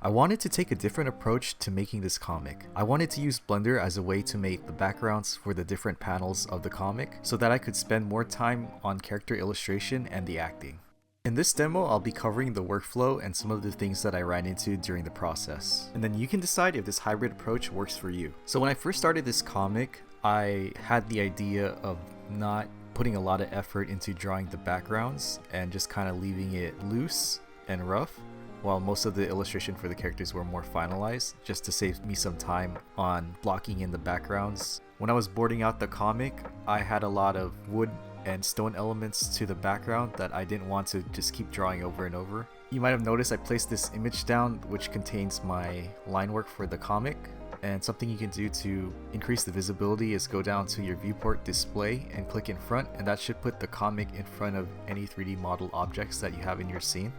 I wanted to take a different approach to making this comic. I wanted to use Blender as a way to make the backgrounds for the different panels of the comic so that I could spend more time on character illustration and the acting. In this demo, I'll be covering the workflow and some of the things that I ran into during the process. And then you can decide if this hybrid approach works for you. So when I first started this comic, I had the idea of not putting a lot of effort into drawing the backgrounds and just kind of leaving it loose and rough, while most of the illustration for the characters were more finalized, just to save me some time on blocking in the backgrounds. When I was boarding out the comic, I had a lot of wood and stone elements to the background that I didn't want to just keep drawing over and over. You might have noticed I placed this image down which contains my line work for the comic, and something you can do to increase the visibility is go down to your viewport display and click in front, and that should put the comic in front of any 3D model objects that you have in your scene.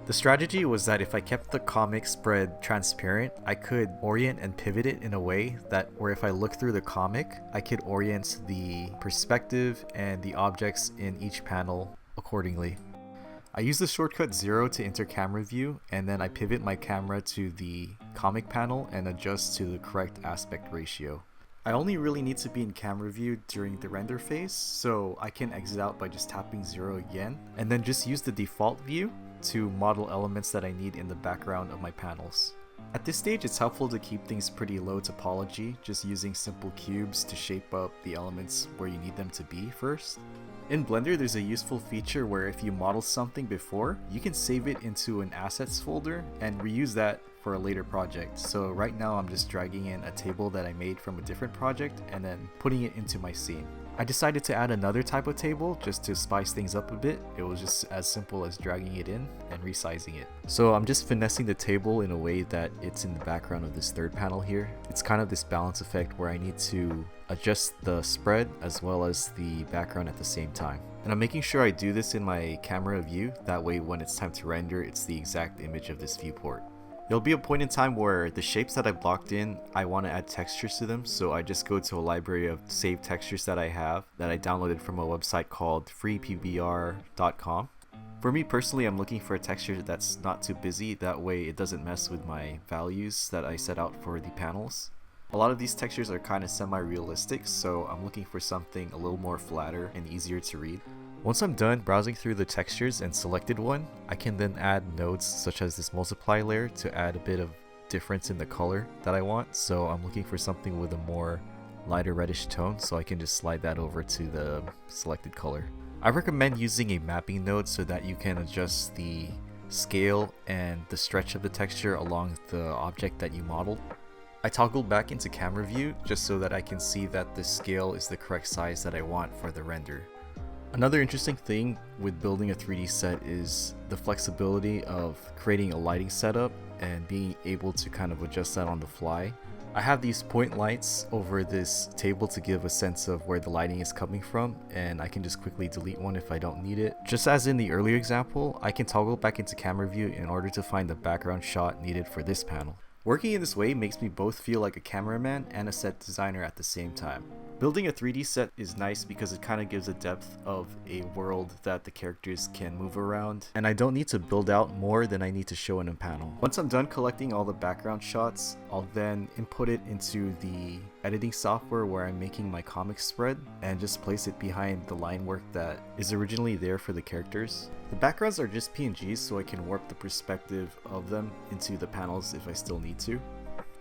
The strategy was that if I kept the comic spread transparent, I could orient and pivot it in a way that where if I look through the comic, I could orient the perspective and the objects in each panel accordingly. I use the shortcut 0 to enter camera view, and then I pivot my camera to the comic panel and adjust to the correct aspect ratio. I only really need to be in camera view during the render phase, so I can exit out by just tapping 0 again, and then just use the default view to model elements that I need in the background of my panels. At this stage, it's helpful to keep things pretty low topology, just using simple cubes to shape up the elements where you need them to be first. In Blender, there's a useful feature where if you model something before, you can save it into an assets folder and reuse that for a later project. So right now I'm just dragging in a table that I made from a different project and then putting it into my scene. I decided to add another type of table just to spice things up a bit. It was just as simple as dragging it in and resizing it. So I'm just finessing the table in a way that it's in the background of this third panel here. It's kind of this balance effect where I need to adjust the spread as well as the background at the same time. And I'm making sure I do this in my camera view, that way when it's time to render, it's the exact image of this viewport. There'll be a point in time where the shapes that I blocked in, I want to add textures to them, so I just go to a library of saved textures that I have that I downloaded from a website called freepbr.com. For me personally, I'm looking for a texture that's not too busy, that way it doesn't mess with my values that I set out for the panels. A lot of these textures are kind of semi-realistic, so I'm looking for something a little more flatter and easier to read. Once I'm done browsing through the textures and selected one, I can then add nodes such as this multiply layer to add a bit of difference in the color that I want. So I'm looking for something with a more lighter reddish tone, so I can just slide that over to the selected color. I recommend using a mapping node so that you can adjust the scale and the stretch of the texture along the object that you modeled. I toggled back into camera view just so that I can see that the scale is the correct size that I want for the render. Another interesting thing with building a 3D set is the flexibility of creating a lighting setup and being able to kind of adjust that on the fly. I have these point lights over this table to give a sense of where the lighting is coming from, and I can just quickly delete one if I don't need it. Just as in the earlier example, I can toggle back into camera view in order to find the background shot needed for this panel. Working in this way makes me both feel like a cameraman and a set designer at the same time. Building a 3D set is nice because it kind of gives a depth of a world that the characters can move around, and I don't need to build out more than I need to show in a panel. Once I'm done collecting all the background shots, I'll then input it into the editing software where I'm making my comic spread and just place it behind the line work that is originally there for the characters. The backgrounds are just PNGs, so I can warp the perspective of them into the panels if I still need to.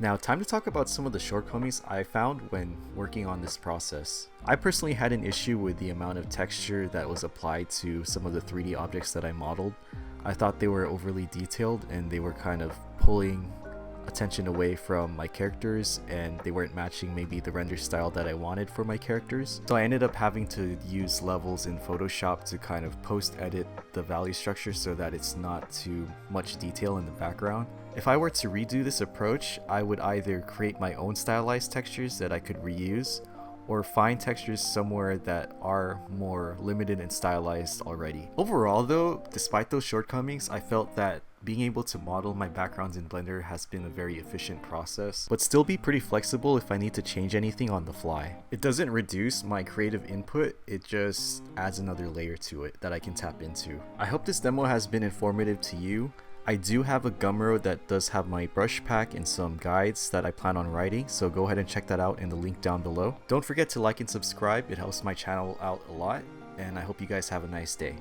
Now, time to talk about some of the shortcomings I found when working on this process. I personally had an issue with the amount of texture that was applied to some of the 3D objects that I modeled. I thought they were overly detailed and they were kind of pulling attention away from my characters, and they weren't matching maybe the render style that I wanted for my characters. So I ended up having to use levels in Photoshop to kind of post-edit the value structure so that it's not too much detail in the background. If I were to redo this approach, I would either create my own stylized textures that I could reuse, or find textures somewhere that are more limited and stylized already. Overall though, despite those shortcomings, I felt that being able to model my backgrounds in Blender has been a very efficient process, but still be pretty flexible if I need to change anything on the fly. It doesn't reduce my creative input, it just adds another layer to it that I can tap into. I hope this demo has been informative to you. I do have a Gumroad that does have my brush pack and some guides that I plan on writing, so go ahead and check that out in the link down below. Don't forget to like and subscribe, it helps my channel out a lot, and I hope you guys have a nice day.